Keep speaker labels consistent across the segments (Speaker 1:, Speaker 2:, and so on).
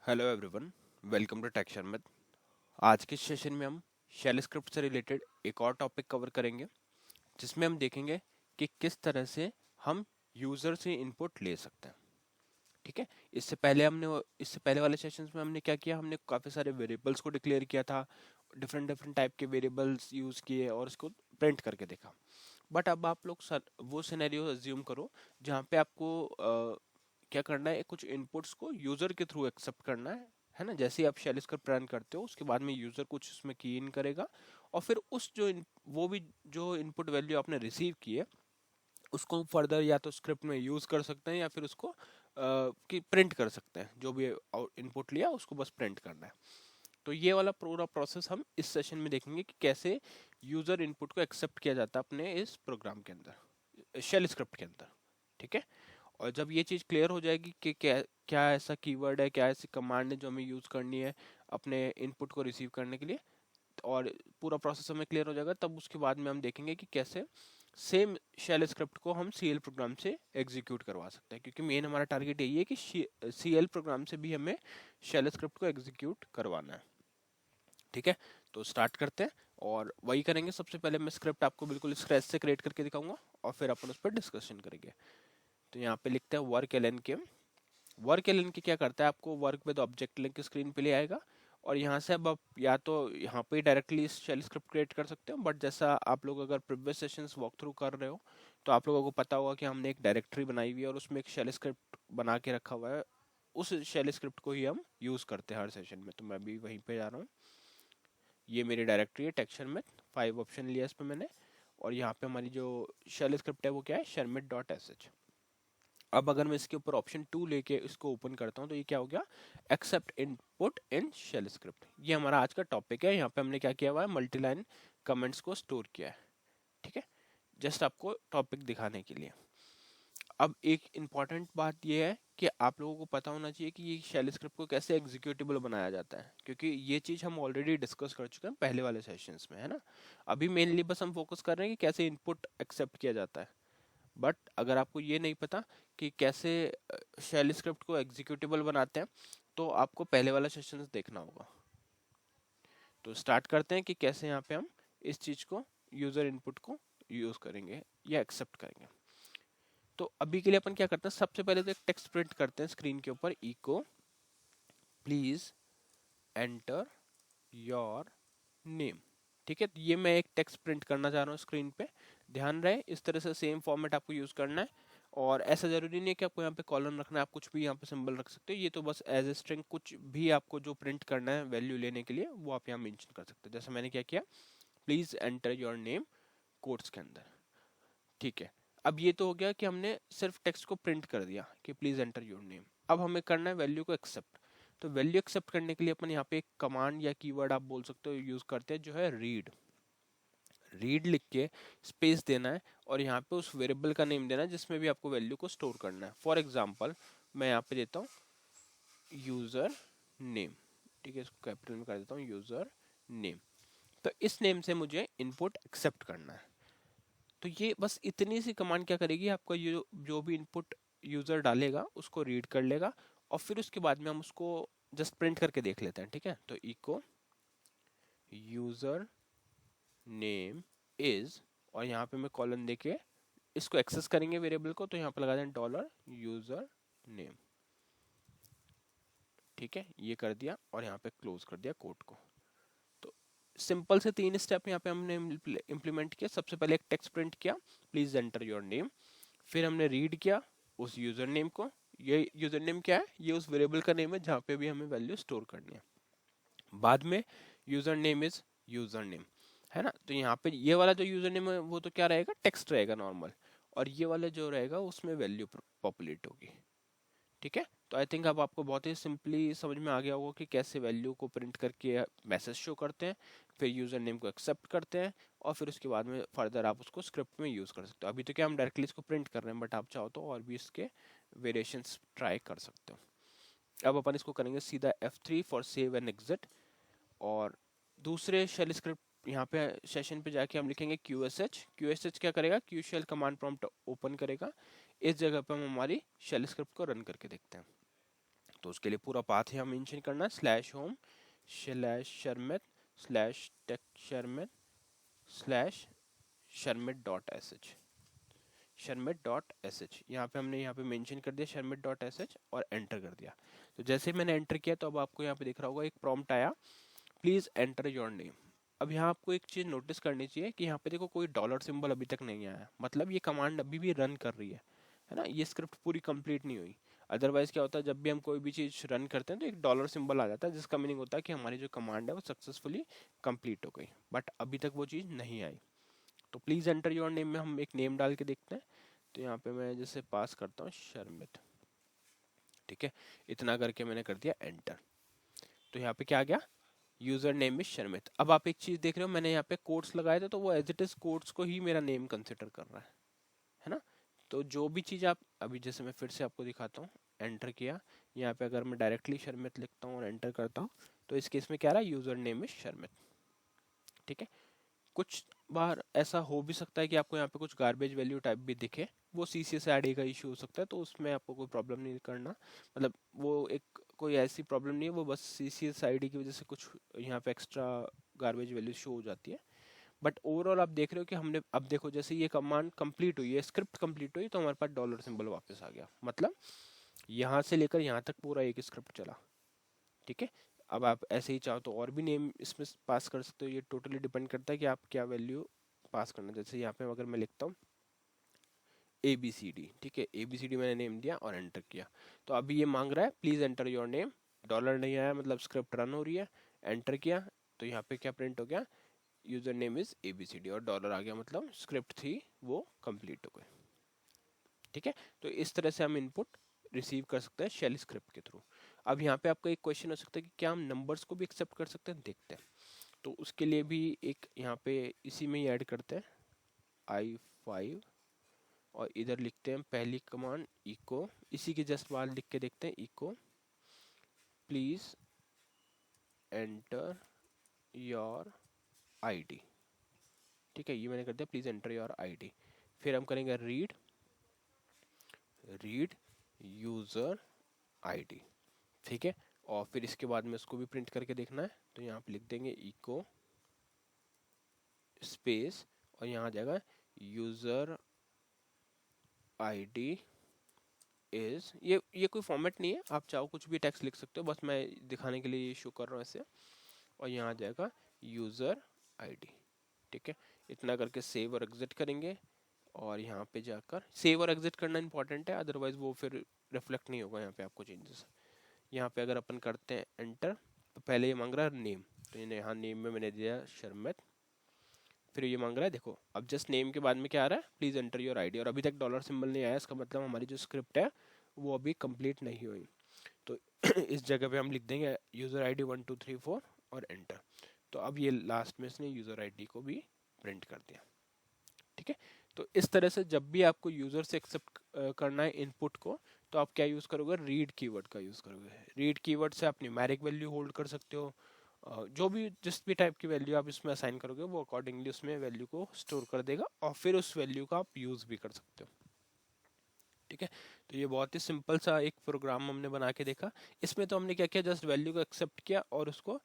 Speaker 1: Hello everyone, welcome to tech Sharmit. आज के session में हम शेल स्क्रिप्ट से रिलेटेड एक और टॉपिक कवर करेंगे, जिसमें हम देखेंगे कि किस तरह से हम यूज़र से इनपुट ले सकते हैं। ठीक है। इससे पहले वाले सेशंस में हमने क्या किया, हमने काफ़ी सारे वेरिएबल्स को डिक्लेयर किया था, डिफरेंट डिफरेंट टाइप के वेरिएबल्स यूज़ किए और उसको प्रिंट करके देखा। बट अब आप लोग वो सिनेरियो अज्यूम करो जहाँ पे आपको क्या करना है, कुछ इनपुट्स को यूजर के थ्रू एक्सेप्ट करना है ना। जैसे ही आप शेल स्क्रिप्ट रन करते हो, उसके बाद में यूजर कुछ उसमें की इन करेगा और फिर वो भी जो इनपुट वैल्यू आपने रिसीव की है उसको फर्दर या तो स्क्रिप्ट में यूज कर सकते हैं या फिर उसको कि प्रिंट कर सकते हैं। जो भी इनपुट लिया उसको बस प्रिंट करना है। तो ये वाला पूरा प्रोसेस हम इस सेशन में देखेंगे कि कैसे यूजर इनपुट को एक्सेप्ट किया जाता है अपने इस प्रोग्राम के अंदर, शेल स्क्रिप्ट के अंदर। ठीक है। और जब ये चीज़ क्लियर हो जाएगी कि क्या क्या ऐसा कीवर्ड है, क्या ऐसी कमांड है जो हमें यूज़ करनी है अपने इनपुट को रिसीव करने के लिए, और पूरा प्रोसेस हमें क्लियर हो जाएगा, तब उसके बाद में हम देखेंगे कि कैसे सेम शेल स्क्रिप्ट को हम सीएल प्रोग्राम से एग्जीक्यूट करवा सकते हैं। क्योंकि मेन हमारा टारगेट यही है कि सीएल प्रोग्राम से भी हमें शेल स्क्रिप्ट को एग्जीक्यूट करवाना है। ठीक है। तो स्टार्ट करते हैं और वही करेंगे। सबसे पहले मैं स्क्रिप्ट आपको बिल्कुल स्क्रैच से क्रिएट करके दिखाऊंगा और फिर अपन उस पर डिस्कशन करेंगे। तो यहाँ पे लिखते हैं वर्क एलएन के। वर्क एलएन के क्या करता है, आपको work with object link screen पे ले आएगा और यहाँ से अब आप या तो यहाँ पे डायरेक्टली शेल स्क्रिप्ट क्रिएट कर सकते हो, बट जैसा आप लोग अगर प्रीवियस सेशंस वॉक थ्रू कर रहे हो तो आप लोगों को पता होगा कि हमने एक डायरेक्टरी बनाई हुई है और उसमें एक शेल स्क्रिप्ट बना के रखा हुआ है। उस शेल स्क्रिप्ट को ही हम यूज़ करते हैं हर सेशन में। तो मैं भी वहीं पे जा रहा हूँ। ये मेरी डायरेक्टरी है टेक्सचर में, 5 ऑप्शन लिया इस पर मैंने। और यहाँ पे हमारी जो शेल स्क्रिप्ट है वो क्या है, shermit.sh। अब अगर मैं इसके ऊपर ऑप्शन 2 लेके इसको ओपन करता हूँ तो ये क्या हो गया, accept input in shell script. ये हमारा आज का टॉपिक है। यहाँ पे हमने क्या किया हुआ है, मल्टी लाइन कमेंट्स को स्टोर किया है। ठीक है। जस्ट आपको टॉपिक दिखाने के लिए। अब एक इम्पॉर्टेंट बात यह है कि आप लोगों को पता होना चाहिए कि ये शेल स्क्रिप्ट को कैसे एग्जीक्यूटेबल बनाया जाता है, क्योंकि ये चीज़ हम ऑलरेडी डिस्कस कर चुके हैं पहले वाले सेशंस में, है ना। अभी मेनली बस हम फोकस कर रहे हैं कि कैसे इनपुट एक्सेप्ट किया जाता है। बट अगर आपको ये नहीं पता कि कैसे शेल स्क्रिप्ट को एग्जीक्यूटेबल बनाते हैं तो आपको पहले वाला सेशन देखना होगा। तो स्टार्ट करते हैं कि कैसे यहाँ पे हम इस चीज़ को, यूज़र इनपुट को यूज़ करेंगे या एक्सेप्ट करेंगे। तो अभी के लिए अपन क्या करते हैं, सबसे पहले तो एक टेक्स्ट प्रिंट करते हैं स्क्रीन के ऊपर, echo please enter your name. ठीक है। तो ये मैं एक टेक्स्ट प्रिंट करना चाह रहा हूँ स्क्रीन पे। ध्यान रहे इस तरह से सेम फॉर्मेट आपको यूज करना है। और ऐसा जरूरी नहीं है कि आपको यहाँ पे कॉलन रखना है, आप कुछ भी यहाँ पे सिंबल रख सकते हो। ये तो बस एज ए स्ट्रिंग कुछ भी आपको जो प्रिंट करना है वैल्यू लेने के लिए वो आप यहाँ मेंशन कर सकते हो। जैसे मैंने क्या किया, please enter your name quotes के अंदर। ठीक है। अब ये तो हो गया कि हमने सिर्फ टेक्स्ट को प्रिंट कर दिया कि प्लीज एंटर योर नेम। अब हमें करना है वैल्यू को एक्सेप्ट। तो वैल्यू एक्सेप्ट करने के लिए अपन यहाँ पे एक कमांड या कीवर्ड आप बोल सकते हो यूज करते हैं, जो है रीड। रीड लिख के स्पेस देना है और यहाँ पे उस वेरिएबल का नेम देना है जिसमें भी आपको वैल्यू को स्टोर करना है। फॉर एग्जांपल मैं यहाँ पे देता हूँ यूजर नेम। ठीक है। इसको कैपिटल में कर देता हूँ, यूजर नेम। तो इस नेम से मुझे इनपुट एक्सेप्ट करना है। तो ये बस इतनी सी कमांड क्या करेगी, आपका ये जो भी इनपुट यूजर डालेगा उसको रीड कर लेगा और फिर उसके बाद में हम उसको जस्ट प्रिंट करके देख लेते हैं। ठीक है। तो इको यूजर नेम इज, और यहाँ पे मैं कॉलन देके इसको एक्सेस करेंगे वेरिएबल को, तो यहाँ पे लगा दें डॉलर यूजर नेम। ठीक है। ये कर दिया और यहाँ पे क्लोज कर दिया कोड को। तो सिंपल से 3 स्टेप यहाँ पे हमने इम्प्लीमेंट किया। सबसे पहले एक टेक्स्ट प्रिंट किया, प्लीज एंटर योर नेम। फिर हमने रीड किया उस यूजर नेम को। ये यूजर नेम क्या है, ये उस वेरिएबल का नेम है जहाँ पे भी हमें वैल्यू स्टोर करनी है। बाद में user name is user name, है ना। तो यहाँ पे ये वाला जो यूजर नेम है वो तो क्या रहेगा, टेक्स्ट रहेगा नॉर्मल, और ये वाला जो रहेगा उसमें वैल्यू पॉपुलेट होगी। ठीक है। तो आई थिंक अब आपको बहुत ही सिंपली समझ में आ गया होगा कि कैसे वैल्यू को प्रिंट करके मैसेज शो करते हैं, फिर यूजर नेम को एक्सेप्ट करते हैं और फिर उसके बाद में फर्दर आप उसको स्क्रिप्ट में यूज कर सकते हो। अभी तो क्या हम डायरेक्टली इसको प्रिंट कर रहे हैं, बट आप चाहो तो और भी इसके वेरिएशंस ट्राई कर सकते हो। अब अपन इसको करेंगे सीधा F3 for save and exit. और दूसरे शेल स्क्रिप्ट यहाँ पे सेशन पे जाके हम लिखेंगे QSH क्या करेगा, Q shell command prompt open करेगा। इस जगह पे हम हमारी शेल स्क्रिप्ट को रन करके देखते हैं। तो उसके लिए पूरा पाथ यहाँ मेंशन करना है, slash home slash Sharmit slash tech Sharmit slash Sharmit dot S H, Sharmit dot S H यहाँ पे हमने यहाँ पे मेंशन कर दिया शर्मित डॉट एस एच और एंटर कर दिया। तो जैसे ही मैंने एंटर किया तो अब आपको यहाँ पे दिख रहा होगा एक प्रॉम्प्ट आया, प्लीज एंटर योर नेम। अब यहाँ आपको एक चीज नोटिस करनी चाहिए कि यहाँ पे देखो कोई डॉलर सिंबल अभी तक नहीं आया, मतलब ये कमांड अभी भी रन कर रही है ना, ये स्क्रिप्ट पूरी कंप्लीट नहीं हुई। अदरवाइज क्या होता है, जब भी हम कोई भी चीज रन करते हैं तो एक डॉलर सिंबल आ जाता है, जिसका मीनिंग होता है कि हमारी जो कमांड है वो सक्सेसफुली कंप्लीट हो गई, बट अभी तक वो चीज नहीं आई। तो प्लीज एंटर योर नेम में हम एक नेम डाल के देखते हैं। तो यहाँ पे मैं जैसे पास करता हूँ शर्मित, ठीक है, इतना करके मैंने कर दिया एंटर। तो यहाँ पे क्या आ गया, यूजर नेम इज शर्मित। अब आप एक चीज देख रहे हो, मैंने यहाँ पे कोट्स लगाए थे तो वो एज इट इज कोट्स को ही मेरा नेम कंसिडर कर रहा है ना। तो जो भी चीज आप अभी, जैसे मैं फिर से आपको दिखाता हूँ, एंटर किया, यहाँ पे अगर मैं डायरेक्टली शर्मित लिखता हूँ और एंटर करता हूँ तो इस केस में क्या रहा, यूजर नेम इज शर्मित, ठीक है। कुछ बार ऐसा हो भी सकता है कि आपको यहाँ पे कुछ गार्बेज वैल्यू टाइप भी दिखे, वो CSS आईडी का इशू हो सकता है, तो उसमें आपको कोई प्रॉब्लम नहीं करना, मतलब वो एक कोई ऐसी प्रॉब्लम नहीं है, वो बस CSS आईडी की वजह से कुछ यहाँ पे एक्स्ट्रा गार्बेज वैल्यू शो हो जाती है। बट ओवरऑल आप देख रहे हो कि हमने, अब देखो जैसे ये कमांड कंप्लीट हुई है, स्क्रिप्ट कंप्लीट हुई, तो हमारे पास डॉलर सिंबल वापस आ गया, मतलब यहाँ से लेकर यहाँ तक पूरा एक स्क्रिप्ट चला, ठीक है। अब आप ऐसे ही चाहो तो और भी नेम इसमें पास कर सकते हो, ये टोटली डिपेंड करता है कि आप क्या वैल्यू पास करना। जैसे यहाँ पे अगर मैं लिखता हूँ ABCD, ठीक है, ABCD मैंने नेम दिया और एंटर किया, तो अभी ये मांग रहा है please enter your name, dollar नहीं आया मतलब स्क्रिप्ट रन हो रही है, एंटर किया तो यहाँ पे क्या प्रिंट हो गया, यूजर नेम इज ABCD, और डॉलर आ गया, मतलब स्क्रिप्ट थी वो कंप्लीट हो गई, ठीक है। तो इस तरह से हम इनपुट रिसीव कर सकते हैं शेल स्क्रिप्ट के थ्रू। अब यहाँ पे आपका एक क्वेश्चन हो सकता है कि क्या हम नंबर्स को भी एक्सेप्ट कर सकते हैं, देखते हैं। तो उसके लिए भी एक यहाँ पे इसी में ही ऐड करते हैं I5, और इधर लिखते हैं पहली कमांड इको, इसी के जस्ट बाद लिख के देखते हैं echo please enter your ID, ठीक है, ये मैंने कर दिया प्लीज एंटर योर आईडी। फिर हम करेंगे रीड यूजर आईडी, ठीक है, और फिर इसके बाद में उसको भी प्रिंट करके देखना है, तो यहाँ पे लिख देंगे इको स्पेस और यहाँ आ जाएगा यूजर आईडी इज, ये कोई फॉर्मेट नहीं है, आप चाहो कुछ भी टेक्स्ट लिख सकते हो, बस मैं दिखाने के लिए शो कर रहा हूँ ऐसे, और यहाँ आ जाएगा यूजर आईडी, ठीक है। इतना करके सेव और एग्जिट करेंगे, और यहाँ पे जाकर सेव और एग्जिट करना इंपॉर्टेंट है, अदरवाइज वो फिर रिफ्लेक्ट नहीं होगा यहाँ पे आपको चेंजेस। यहाँ पे अगर अपन करते हैं एंटर, तो पहले ये मांग रहा है नेम, तो यहाँ नेम में मैंने दिया शर्मित, फिर ये मांग रहा है, देखो अब जस्ट नेम के बाद में क्या आ रहा है, प्लीज एंटर योर आईडी, और अभी तक डॉलर सिंबल नहीं आया, इसका मतलब हमारी जो स्क्रिप्ट है वो अभी कंप्लीट नहीं हुई। तो इस जगह पे हम लिख देंगे यूजर आईडी 1234 और एंटर। तो अब ये लास्ट में इसने यूजर आईडी को भी प्रिंट कर दिया, ठीक है। तो इस तरह से जब भी आपको यूजर से एक्सेप्ट करना है इनपुट को, तो आप क्या यूज करोगे, रीड कीवर्ड का यूज करोगे। रीड कीवर्ड से आप न्यूमेरिक वैल्यू होल्ड कर सकते हो, जो भी जिस भी टाइप की वैल्यू आप इसमें असाइन करोगे वो अकॉर्डिंगली उसमें वैल्यू को स्टोर कर देगा, और फिर उस वैल्यू का आप यूज भी कर सकते हो, ठीक है। तो ये बहुत ही सिंपल सा एक प्रोग्राम हमने बना के देखा। इसमें तो हमने क्या किया, जस्ट वैल्यू को एक्सेप्ट किया और उसको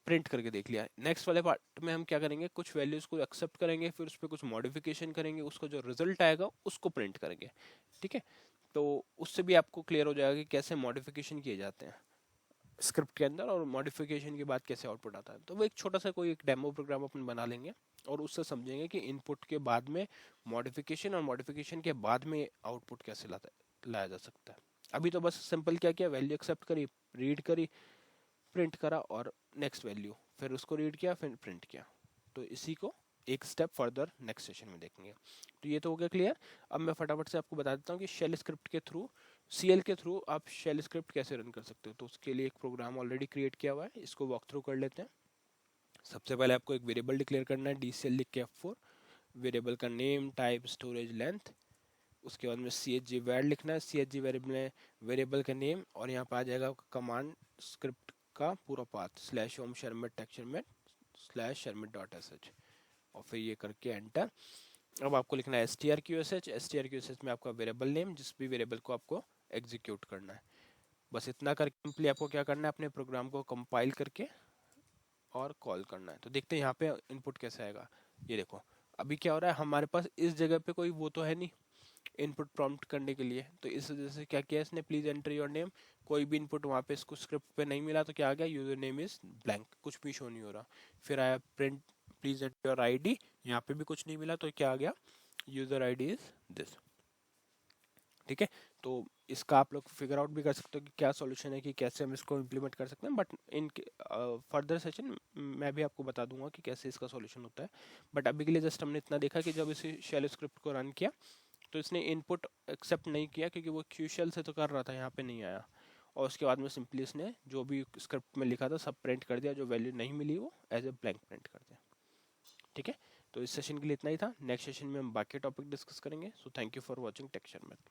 Speaker 1: प्रिंट करके देख लिया। नेक्स्ट वाले पार्ट में हम क्या करेंगे, कुछ वैल्यूज को एक्सेप्ट करेंगे, फिर उस पर कुछ मॉडिफिकेशन करेंगे, उसका जो रिजल्ट आएगा उसको प्रिंट करेंगे, ठीक है। तो उससे भी आपको क्लियर हो जाएगा कि कैसे मॉडिफिकेशन किए जाते हैं स्क्रिप्ट के अंदर, और मॉडिफिकेशन के बाद कैसे आउटपुट आता है। तो वो एक छोटा सा कोई एक डेमो प्रोग्राम अपन बना लेंगे, और उससे समझेंगे कि इनपुट के बाद में मॉडिफिकेशन, और मॉडिफिकेशन के बाद में आउटपुट कैसे लाया जा सकता है। अभी तो बस सिंपल क्या किया, वैल्यू एक्सेप्ट करी, रीड करी, प्रिंट करा, और नेक्स्ट वैल्यू, फिर उसको रीड किया, फिर प्रिंट किया। तो इसी को एक स्टेप फर्दर नेक्स्ट सेशन में देखेंगे। तो ये तो हो गया क्लियर। अब मैं फटाफट से आपको बता देता हूँ कि शेल स्क्रिप्ट के थ्रू, CL के थ्रू आप शेल स्क्रिप्ट कैसे रन कर सकते हो। तो उसके लिए एक प्रोग्राम ऑलरेडी क्रिएट किया हुआ है, इसको वॉक थ्रू कर लेते हैं। सबसे पहले आपको एक वेरिएबल डिक्लेयर करना है, DCL लिख के F4, वेरिएबल का नेम, टाइप, स्टोरेज, लेंथ, उसके बाद में CHG वैड लिखना है, CHG वेरिएबल में वेरिएबल का नेम, और यहाँ पे आ जाएगा कमांड स्क्रिप्ट का पूरा path, slash home Sharmit tech Sharmit slash Sharmit dot sh, और फिर ये करके एंटर। अब आपको लिखना है strqsh, strqsh में आपका वेरिएबल नेम, जिस भी वेरिएबल को आपको एग्जीक्यूट करना है। बस इतना करके सिंपली आपको क्या करना है, अपने प्रोग्राम को कंपाइल करके और कॉल करना है। तो देखते हैं यहाँ पे इनपुट कैसे आएगा। ये देखो अभी क्या हो रहा है, हमारे पास इस जगह पे कोई वो तो है नहीं इनपुट प्रॉम्प्ट करने के लिए, तो इस वजह से क्या किया इसने, प्लीज एंटर योर नेम, कोई भी इनपुट वहाँ पे इसको स्क्रिप्ट पे नहीं मिला, तो क्या आ गया, यूजर नेम इज ब्लैंक, कुछ भी शो नहीं हो रहा। फिर आया print please enter your ID, यहाँ पे भी कुछ नहीं मिला, तो क्या आ गया, यूजर आईडी इज दिस। ठीक है, तो इसका आप लोग फिगर आउट भी कर सकते हो कि क्या सॉल्यूशन है, कि कैसे हम इसको इम्प्लीमेंट कर सकते हैं, बट इन फर्दर सेशन मैं भी आपको बता दूंगा कि कैसे इसका सॉल्यूशन होता है। बट अभी के लिए जस्ट हमने इतना देखा कि जब इसे शेल स्क्रिप्ट को रन किया तो इसने इनपुट एक्सेप्ट नहीं किया, क्योंकि वो क्यू शेल से तो कर रहा था, यहाँ पे नहीं आया। और उसके बाद में सिंपली इसने जो भी स्क्रिप्ट में लिखा था सब प्रिंट कर दिया, जो वैल्यू नहीं मिली वो एज ए ब्लैंक प्रिंट कर दिया। ठीक है, तो इस सेशन के लिए इतना ही था। नेक्स्ट सेशन में हम बाकी टॉपिक डिस्कस करेंगे। So thank you for watching texture math.